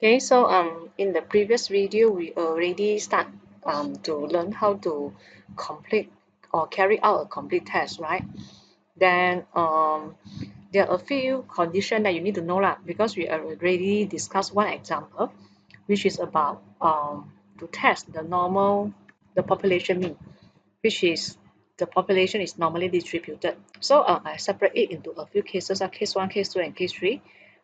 Okay, so in the previous video we already start to learn how to complete or carry out a complete test, right? Then there are a few conditions that you need to know lah, because we already discussed one example, which is about to test the population mean, which is the population is normally distributed. So I separate it into a few cases, case 1, case 2, and case 3.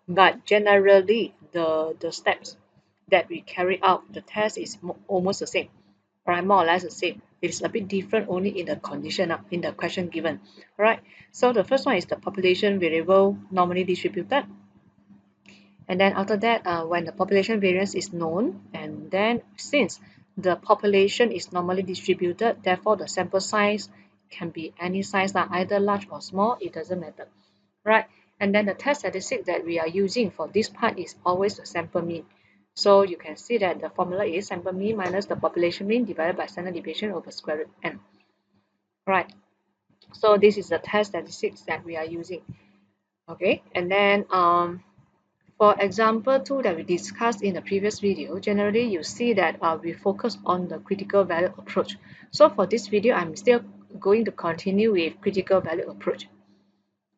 But generally, the steps that we carry out the test is almost the same, right? More or less the same. It's a bit different only in the condition in the question given, right? So the first one is the population variable normally distributed. And then after that, when the population variance is known, and then since the population is normally distributed, therefore the sample size can be any size, either large or small, it doesn't matter, right? And then the test statistic that we are using for this part is always the sample mean. So you can see that the formula is sample mean minus the population mean divided by standard deviation over square root n, right? So this is the test statistics that we are using, okay? And then for example 2 that we discussed in the previous video, generally you see that we focus on the critical value approach. So for this video, I'm still going to continue with critical value approach.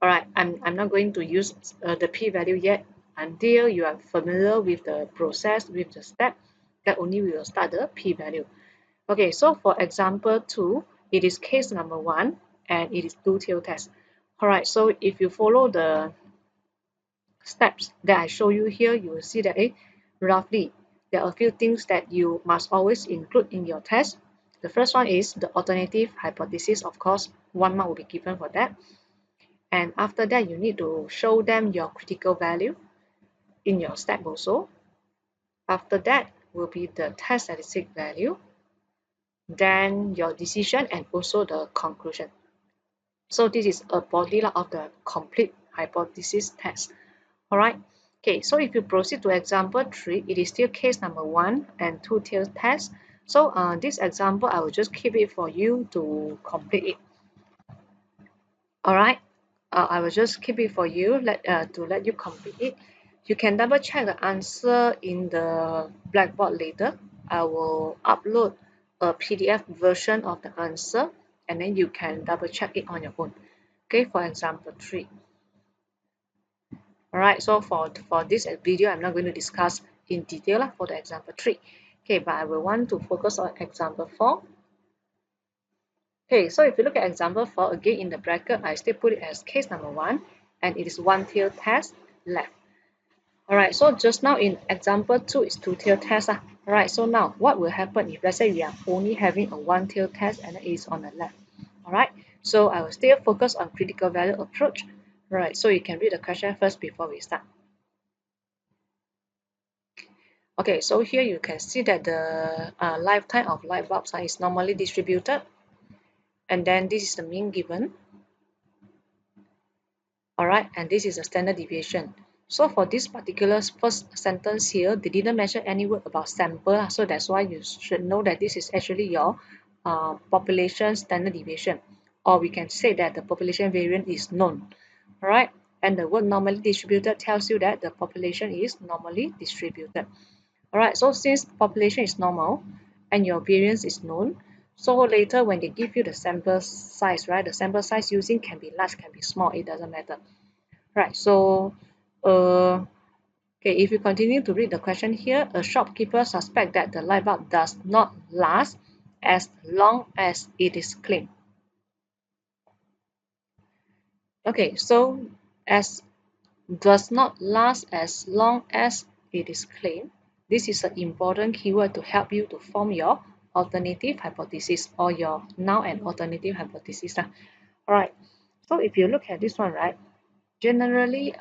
All right, I'm not going to use the p-value yet until you are familiar with the process, with the step, that only we will start the p-value. Okay, so for example 2, it is case number 1 and it is two-tailed test. All right, so if you follow the steps that I show you here, you will see that roughly there are a few things that you must always include in your test. The first one is the alternative hypothesis. Of course, 1 mark will be given for that. And after that, you need to show them your critical value in your step also. After that will be the test statistic value, then your decision, and also the conclusion. So this is a body of the complete hypothesis test. All right. Okay, so if you proceed to example 3, it is still case number 1 and two-tailed test. So this example, I will just keep it for you to complete it. All right. I will just keep it for you to let you complete it. You can double check the answer in the Blackboard later. I will upload a PDF version of the answer, and then you can double check it on your own. Okay, for example 3. All right, so for this video, I'm not going to discuss in detail for the example 3. Okay, but I will want to focus on example 4. Okay, so if you look at example 4, again in the bracket, I still put it as case number 1, and it is one-tailed test left. All right, so just now in example 2 is two-tailed test. All right, so now what will happen if let's say we are only having a one-tailed test and it is on the left? All right, so I will still focus on critical value approach. All right, so you can read the question first before we start. Okay, so here you can see that the lifetime of light bulbs is normally distributed, and then this is the mean given. All right, and this is a standard deviation. So for this particular first sentence here, they didn't mention any word about sample, so that's why you should know that this is actually your population standard deviation, or we can say that the population variance is known. All right, and the word normally distributed tells you that the population is normally distributed. All right, so since population is normal and your variance is known, so later when they give you the sample size, right, the sample size using can be large, can be small, it doesn't matter. Right, so okay, if you continue to read the question here, a shopkeeper suspects that the light bulb does not last as long as it is clean. Okay, so as does not last as long as it is clean. This is an important keyword to help you to form your alternative hypothesis or your null and alternative hypothesis. All right, so if you look at this one, right, generally,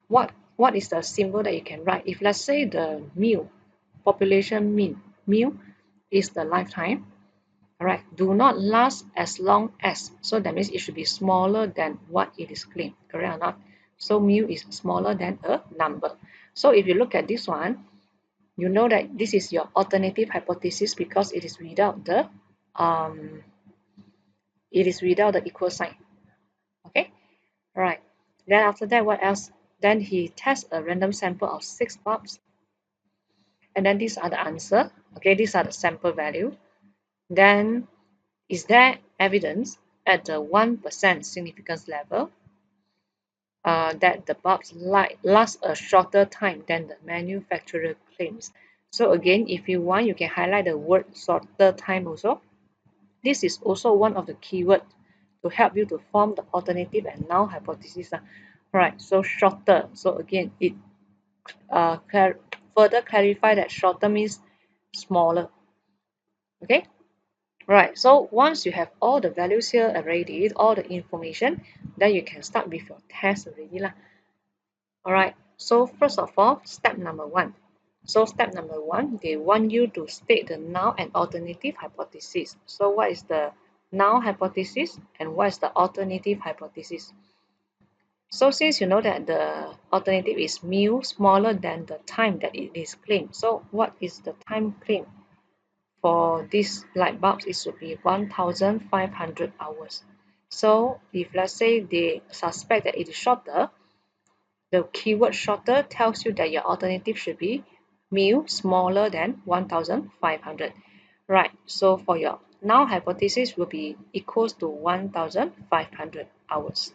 what is the symbol that you can write? If let's say the mu, population mean, mu is the lifetime, all right, do not last as long as, so that means it should be smaller than what it is claimed, correct or not? So mu is smaller than a number. So if you look at this one, you know that this is your alternative hypothesis because it is without the equal sign. Okay, all right. Then after that, what else? Then he tests a random sample of 6 bulbs. And then these are the answer. Okay, these are the sample value. Then is there evidence at the 1% significance level that the bulbs last a shorter time than the manufacturer claims? So again, if you want, you can highlight the word shorter time also. This is also one of the keywords to help you to form the alternative and null hypothesis. Right, so shorter. So again, it further clarify that shorter means smaller. Okay, right. So once you have all the values here already, all the information, then you can start with your test already lah. All right. So first of all, step number 1. So step number 1, they want you to state the null and alternative hypothesis. So what is the null hypothesis and what is the alternative hypothesis? So since you know that the alternative is mu smaller than the time that it is claimed. So what is the time claimed? For these light bulbs, it should be 1,500 hours. So if let's say they suspect that it is shorter, the keyword shorter tells you that your alternative should be mu smaller than 1,500. Right, so for your null hypothesis will be equals to 1,500 hours.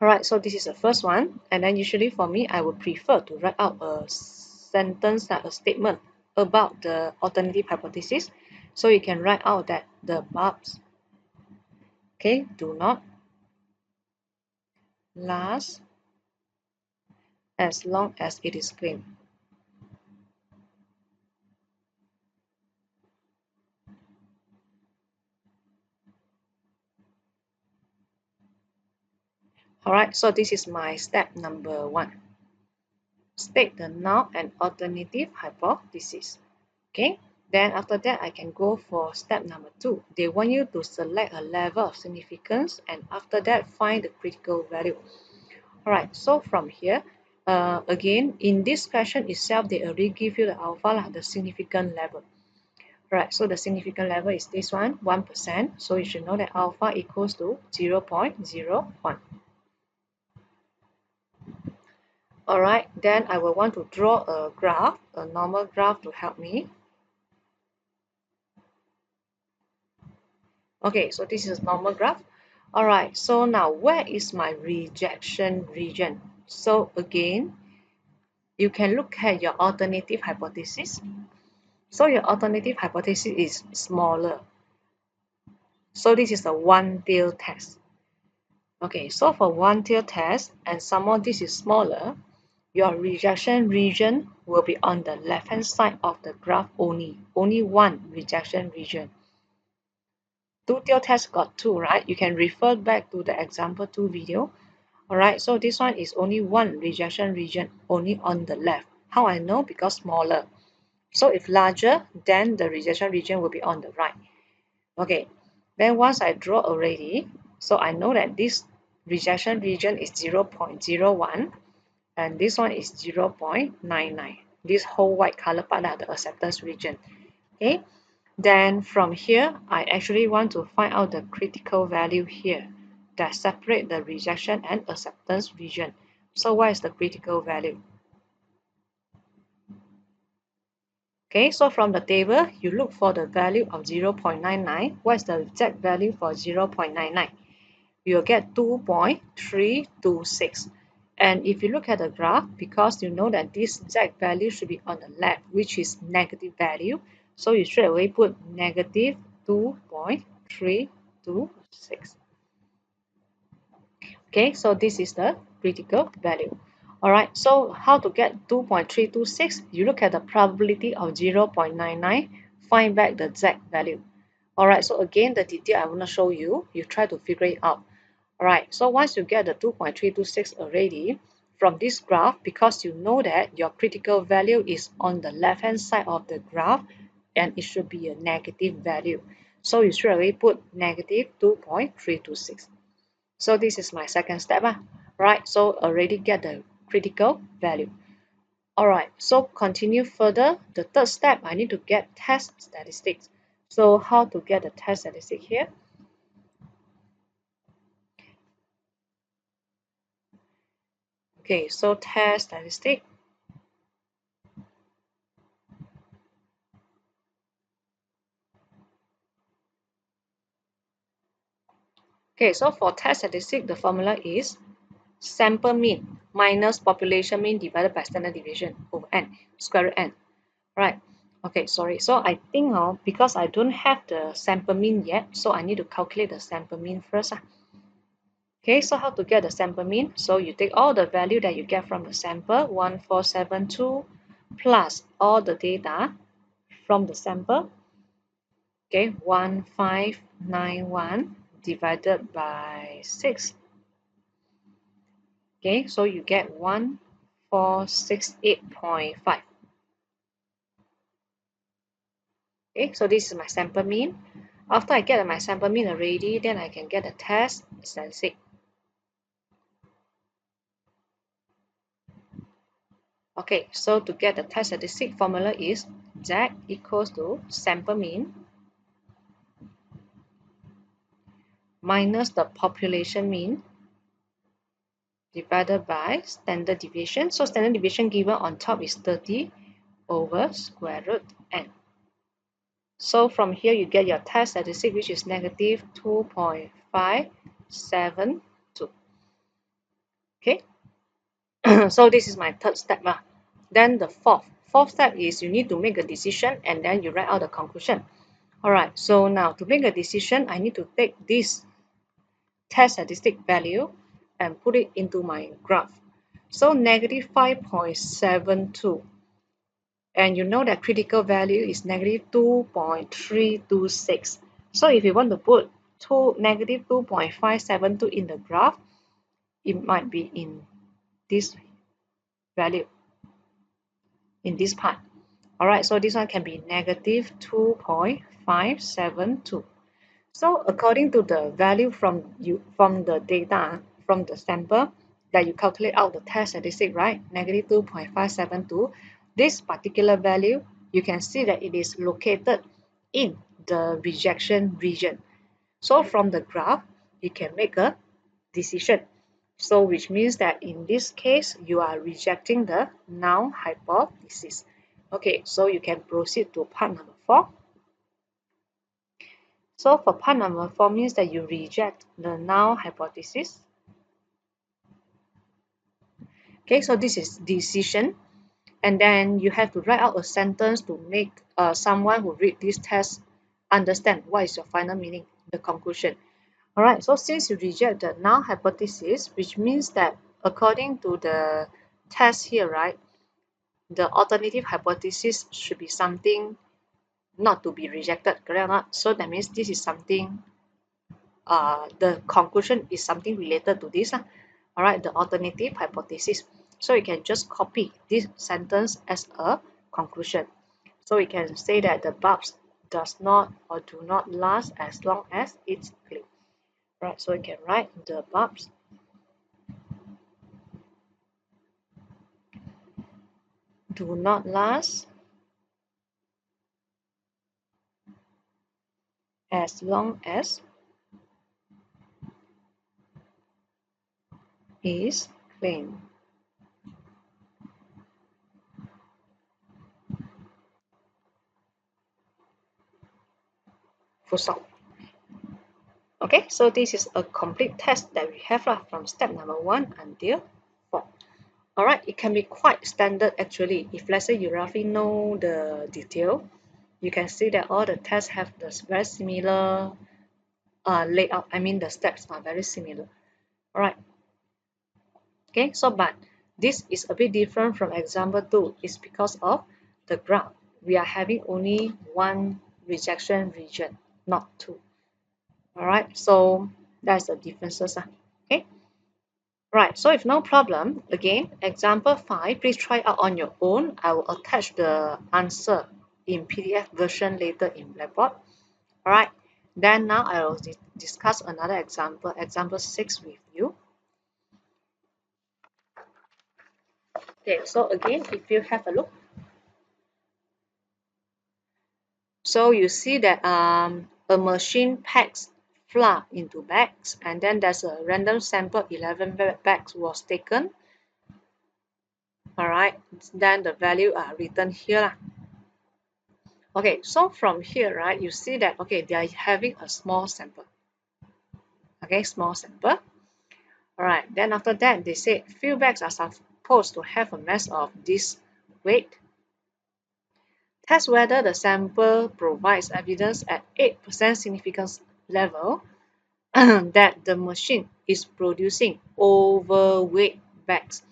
Alright, so this is the first one. And then usually for me, I would prefer to write out a sentence, like a statement about the alternative hypothesis. So you can write out that the bulbs, okay, do not last as long as it is claimed. Alright, so this is my step number 1. State the null and alternative hypothesis. Okay, then after that I can go for step number 2. They want you to select a level of significance and after that find the critical value. Alright, so from here, again, in this question itself, they already give you the alpha, the significant level. Right, so the significant level is this one, 1%. So you should know that alpha equals to 0.01. Alright, then I will want to draw a graph, a normal graph to help me. Okay, so this is a normal graph. Alright, so now where is my rejection region? So again, you can look at your alternative hypothesis. So your alternative hypothesis is smaller. So this is a one-tail test. Okay, so for one-tail test, and some more this is smaller, your rejection region will be on the left-hand side of the graph only. Only one rejection region. Two-tail test got 2, right? You can refer back to the example 2 video. Alright, so this one is only one rejection region, only on the left. How I know? Because smaller. So if larger, then the rejection region will be on the right. Okay, then once I draw already, so I know that this rejection region is 0.01 and this one is 0.99. This whole white color part are the acceptance region. Okay, then from here, I actually want to find out the critical value here that separate the rejection and acceptance region. So what is the critical value? Okay, so from the table, you look for the value of 0.99. What is the exact value for 0.99? You'll get 2.326. And if you look at the graph, because you know that this exact value should be on the left, which is negative value, so you straight away put negative 2.326. Okay, so this is the critical value. Alright, so how to get 2.326? You look at the probability of 0.99, find back the exact value. Alright, so again, the detail I want to show you, you try to figure it out. Alright, so once you get the 2.326 already, from this graph, because you know that your critical value is on the left-hand side of the graph, and it should be a negative value. So you should already put negative 2.326. So this is my second step. Right, so already get the critical value. Alright, so continue further. The third step, I need to get test statistics. So how to get the test statistic here? Okay, so test statistic. Okay, so for test statistic, the formula is sample mean minus population mean divided by standard deviation over n, square root n. Right. Okay, sorry. So I think because I don't have the sample mean yet, so I need to calculate the sample mean first. Okay, so how to get the sample mean? So you take all the value that you get from the sample, 1472, plus all the data from the sample, okay, 1591 divided by 6. Okay, so you get 1468.5. Okay, so this is my sample mean. After I get my sample mean already, then I can get the test statistic. Okay, so to get the test statistic formula is Z equals to sample mean minus the population mean divided by standard deviation. So standard deviation given on top is 30 over square root n. So from here you get your test statistic, which is negative 2.572. Okay, so this is my third step. Then the fourth step is you need to make a decision and then you write out the conclusion. Alright, so now to make a decision, I need to take this test statistic value and put it into my graph. So negative 5.72, and you know that critical value is negative 2.326. So if you want to put negative 2.572 in the graph, it might be in this value, in this part. Alright, so this one can be negative 2.572. So according to the value from the data, from the sample that you calculate out the test statistic, right? Negative 2.572. This particular value, you can see that it is located in the rejection region. So from the graph, you can make a decision. So which means that in this case, you are rejecting the null hypothesis. Okay, so you can proceed to part number 4. So for part number 4 means that you reject the null hypothesis. Okay, so this is decision. And then you have to write out a sentence to make someone who read this test understand what is your final meaning, the conclusion. Alright, so since you reject the null hypothesis, which means that according to the test here, right, the alternative hypothesis should be something not to be rejected, correct or not? So that means this is something, the conclusion is something related to this. Alright, the alternative hypothesis. So you can just copy this sentence as a conclusion. So we can say that the bulbs does not or do not last as long as it's clean. Right, so we can write the bulbs do not last as long as is clean. Full stop. Okay, so this is a complete test that we have from step number 1 until 4. Alright, it can be quite standard actually. If let's say you roughly know the detail, you can see that all the tests have this very similar layout. I mean the steps are very similar. Alright. Okay, so but this is a bit different from example 2. It's because of the graph. We are having only one rejection region, not two. Alright, so that's the differences. Okay. Right, so if no problem, again, example 5, please try out on your own. I will attach the answer in PDF version later in Blackboard. Alright, then now I will discuss another example, example 6 with you. Okay, so again, if you have a look, so you see that a machine packs flour into bags, and then there's a random sample 11 bags was taken. Alright, then the value are written here lah. Okay, so from here, right, you see that, okay, they are having a small sample. Okay, small sample. Alright, then after that, they say few bags are supposed to have a mass of this weight. Test whether the sample provides evidence at 8% significance level that the machine is producing overweight bags.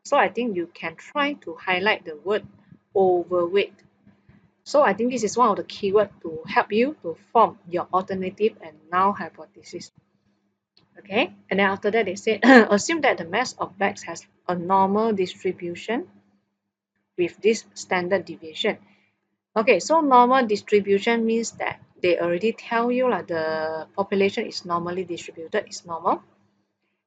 So I think you can try to highlight the word overweight. So I think this is one of the keywords to help you to form your alternative and null hypothesis. Okay, and then after that they say assume that the mass of bags has a normal distribution with this standard deviation. Okay, so normal distribution means that they already tell you like the population is normally distributed, is normal.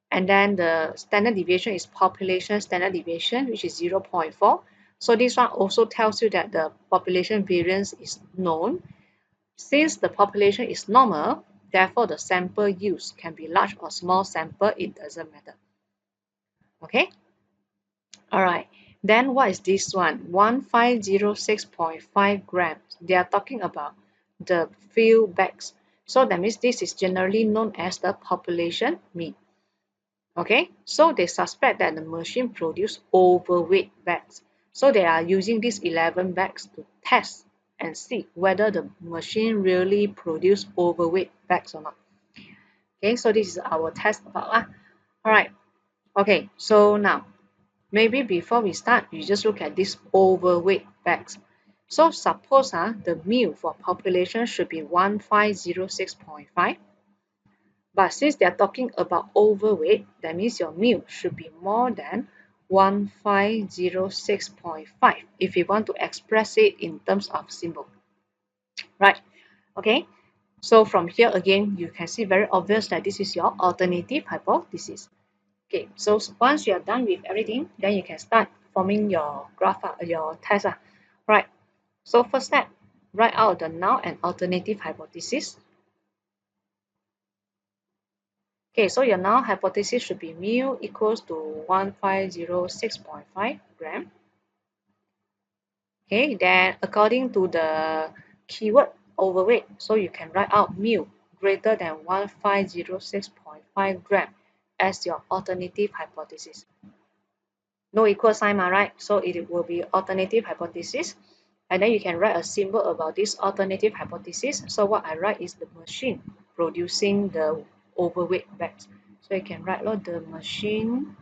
And then the standard deviation is population standard deviation, which is 0.4. So this one also tells you that the population variance is known. Since the population is normal, therefore the sample used can be large or small sample, it doesn't matter. Okay? Alright. Then what is this one? 1506.5 grams. They are talking about the few bags. So that means this is generally known as the population mean. Okay, so they suspect that the machine produced overweight bags. So they are using these 11 bags to test and see whether the machine really produced overweight bags or not. Okay, so this is our test about Alright, okay, so now maybe before we start, you just look at these overweight bags. So suppose the mu for population should be 1506.5. But since they are talking about overweight, that means your mu should be more than 1506.5 if you want to express it in terms of symbol. Right? Okay. So from here again, you can see very obvious that this is your alternative hypothesis. Okay. So once you are done with everything, then you can start forming your graph, your test. Right. So first step, write out the null and alternative hypothesis. Okay, so your null hypothesis should be mu equals to 1506.5 gram. Okay, then according to the keyword overweight, so you can write out mu greater than 1506.5 gram as your alternative hypothesis. No equal sign, right? So it will be alternative hypothesis. And then you can write a symbol about this alternative hypothesis. So what I write is the machine producing the overweight bags. So you can write the machine,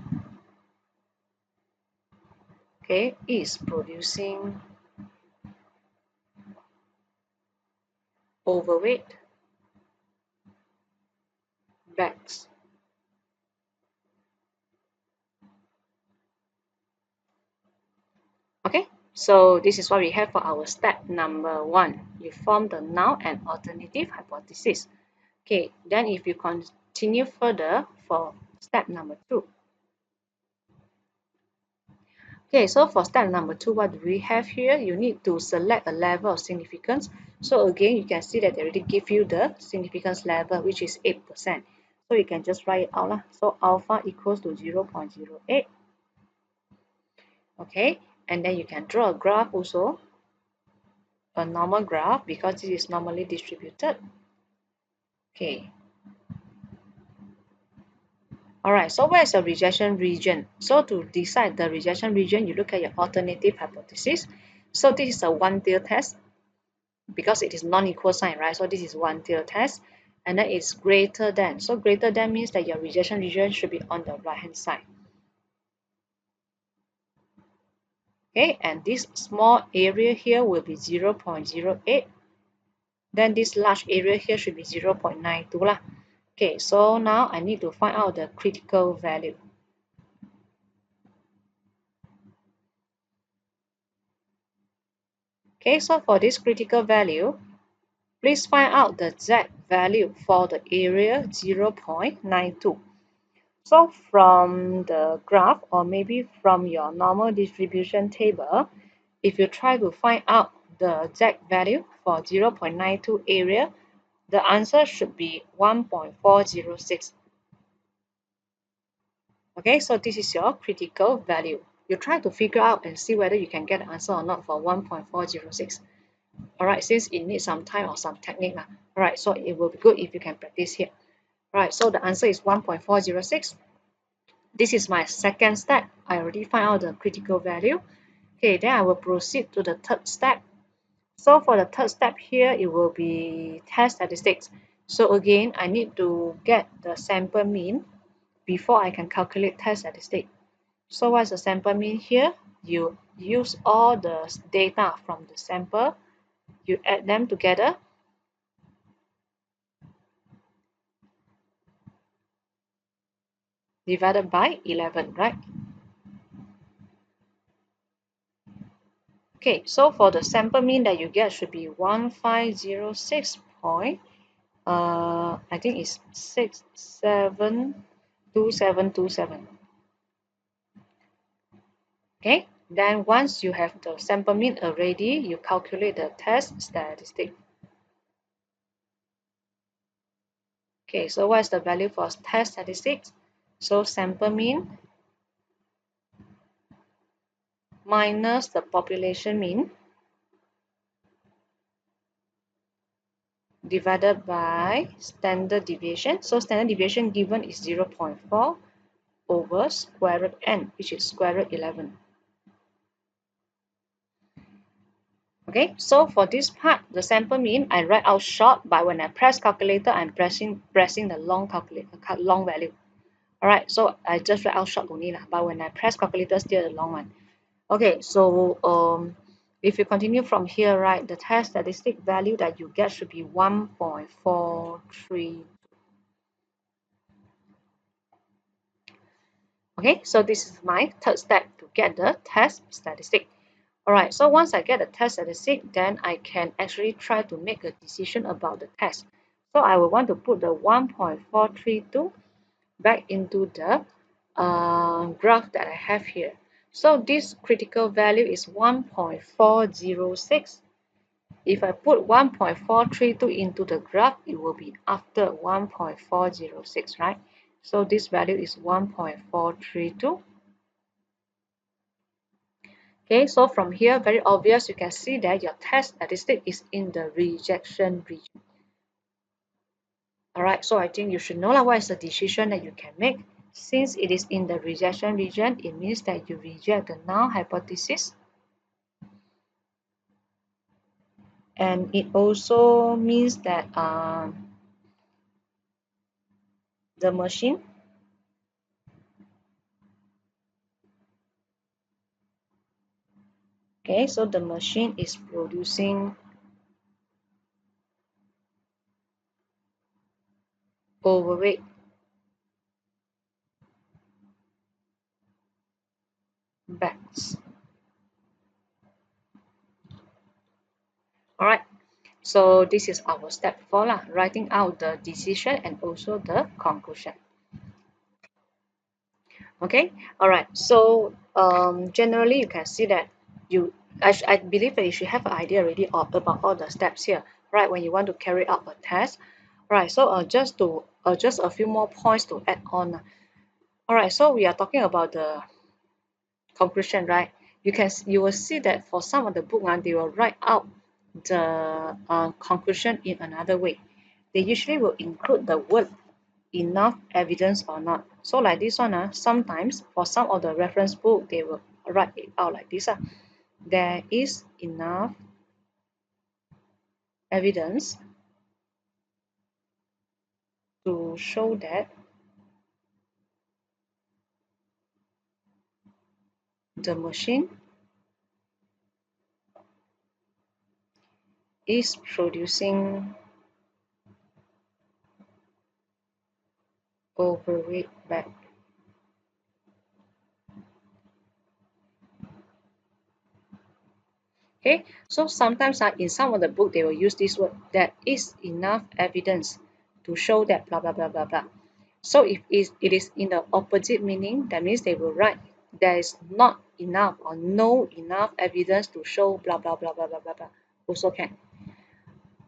okay, is producing overweight bags. Okay, so this is what we have for our step number 1. You form the null and alternative hypothesis. Okay, then if you continue further for step number 2. Okay, so for step number 2, what do we have here? You need to select a level of significance. So again, you can see that they already give you the significance level, which is 8%. So you can just write it out. So alpha equals to 0.08. Okay, and then you can draw a graph also, a normal graph, because this is normally distributed. Okay. Alright, so where is the rejection region? So to decide the rejection region, you look at your alternative hypothesis. So this is a one-tail test because it is non-equal sign, right? So this is one-tail test, and then it's greater than. So greater than means that your rejection region should be on the right-hand side. Okay, and this small area here will be 0.08. Then this large area here should be 0.92 lah. Okay, so now I need to find out the critical value. Okay, so for this critical value, please find out the Z value for the area 0.92. So from the graph or maybe from your normal distribution table, if you try to find out the Z value for 0.92 area, the answer should be 1.406. Okay, so this is your critical value. you try to figure out and see whether you can get the answer or not for 1.406. All right, since it needs some time or some technique. All right, so it will be good if you can practice here. All right, so the answer is 1.406. This is my second step. I already found out the critical value. Okay, then I will proceed to the third step. So for the third step here, it will be test statistics. So again, I need to get the sample mean before I can calculate test statistic. So what's the sample mean here? You use all the data from the sample, you add them together, divided by 11, right? Okay, so for the sample mean that you get should be 1506 point, I think it's 672727. Okay, then once you have the sample mean already, you calculate the test statistic. Okay, so what is the value for test statistics? So sample mean minus the population mean divided by standard deviation. So standard deviation given is 0.4 over square root n, which is square root 11. Okay, so for this part, the sample mean I write out short, but when I press calculator, I'm pressing the long value. All right, so I just write out short only lah, but when I press calculator, still the long one. Okay, so if you continue from here, right, the test statistic value that you get should be 1.43. Okay, so this is my third step to get the test statistic. All right, so once I get the test statistic, then I can actually try to make a decision about the test. So I will want to put the 1.432 back into the graph that I have here. So this critical value is 1.406. If I put 1.432 into the graph, it will be after 1.406, right? So this value is 1.432. Okay, so from here, very obvious, you can see that your test statistic is in the rejection region. All right, so I think you should know what is the decision that you can make. Since it is in the rejection region, it means that you reject the null hypothesis. And it also means that the machine okay, so the machine is producing overweight bets. All right, so this is our step 4 lah, writing out the decision and also the conclusion. Okay, all right, so generally you can see that I believe that you should have an idea already about all the steps here, right, when you want to carry out a test. Right, so just a few more points to add on. All right, so we are talking about the conclusion, right? You will see that for some of the book, they will write out the conclusion in another way. They usually will include the word enough evidence or not. So like this one, sometimes for some of the reference book, they will write it out like this. There is enough evidence to show that the machine is producing overweight bat. Okay, so sometimes in some of the book they will use this word, there is enough evidence to show that blah blah blah blah blah. So if it is in the opposite meaning, that means they will write there is not enough or no enough evidence to show blah blah blah blah blah blah blah. Also can.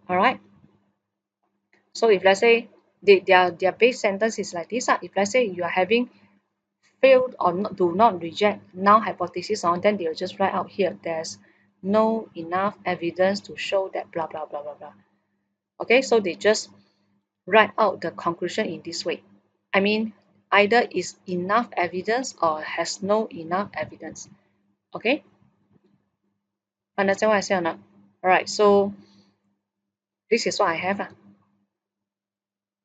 All right. So if let's say their base sentence is like this, if let's say you are having fail or do not reject null hypothesis on, then they'll just write out here, there's no enough evidence to show that blah blah blah blah blah. Okay, so they just write out the conclusion in this way. I mean, either is enough evidence or has no enough evidence. Okay, understand what I say or not? All right, so this is what I have.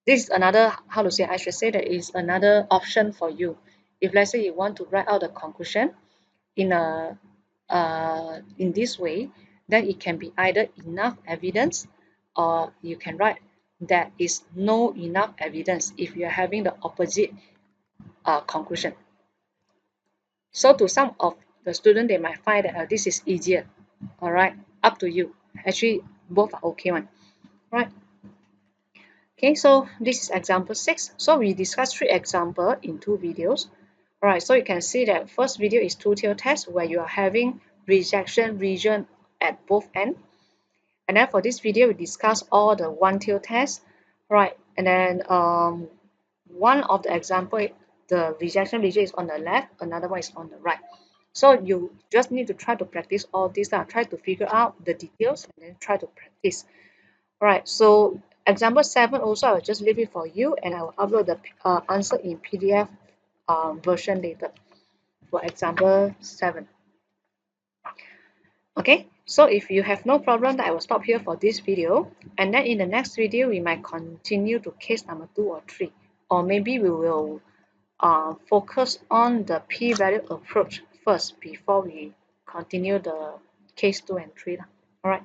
This is another, how to say, I should say that is another option for you. If let's say you want to write out a conclusion in a in this way, then it can be either enough evidence, or you can write there is no enough evidence if you're having the opposite conclusion. So to some of the student, they might find that this is easier. All right, up to you. Actually, both are okay one. Right. Okay, so this is example 6. So we discussed 3 examples in 2 videos. Alright, so you can see that first video is two-tailed test where you are having rejection region at both ends. And then for this video, we discuss all the one-tailed tests. Right, and then one of the example, the rejection region is on the left, another one is on the right. So you just need to try to practice all this, try to figure out the details and then try to practice. Alright, so example 7 also I will just leave it for you, and I will upload the answer in PDF version later for example 7. Okay, so if you have no problem, then I will stop here for this video, and then in the next video we might continue to case number 2 or 3, or maybe we will focus on the p-value approach first before we continue the case 2 and 3. Alright.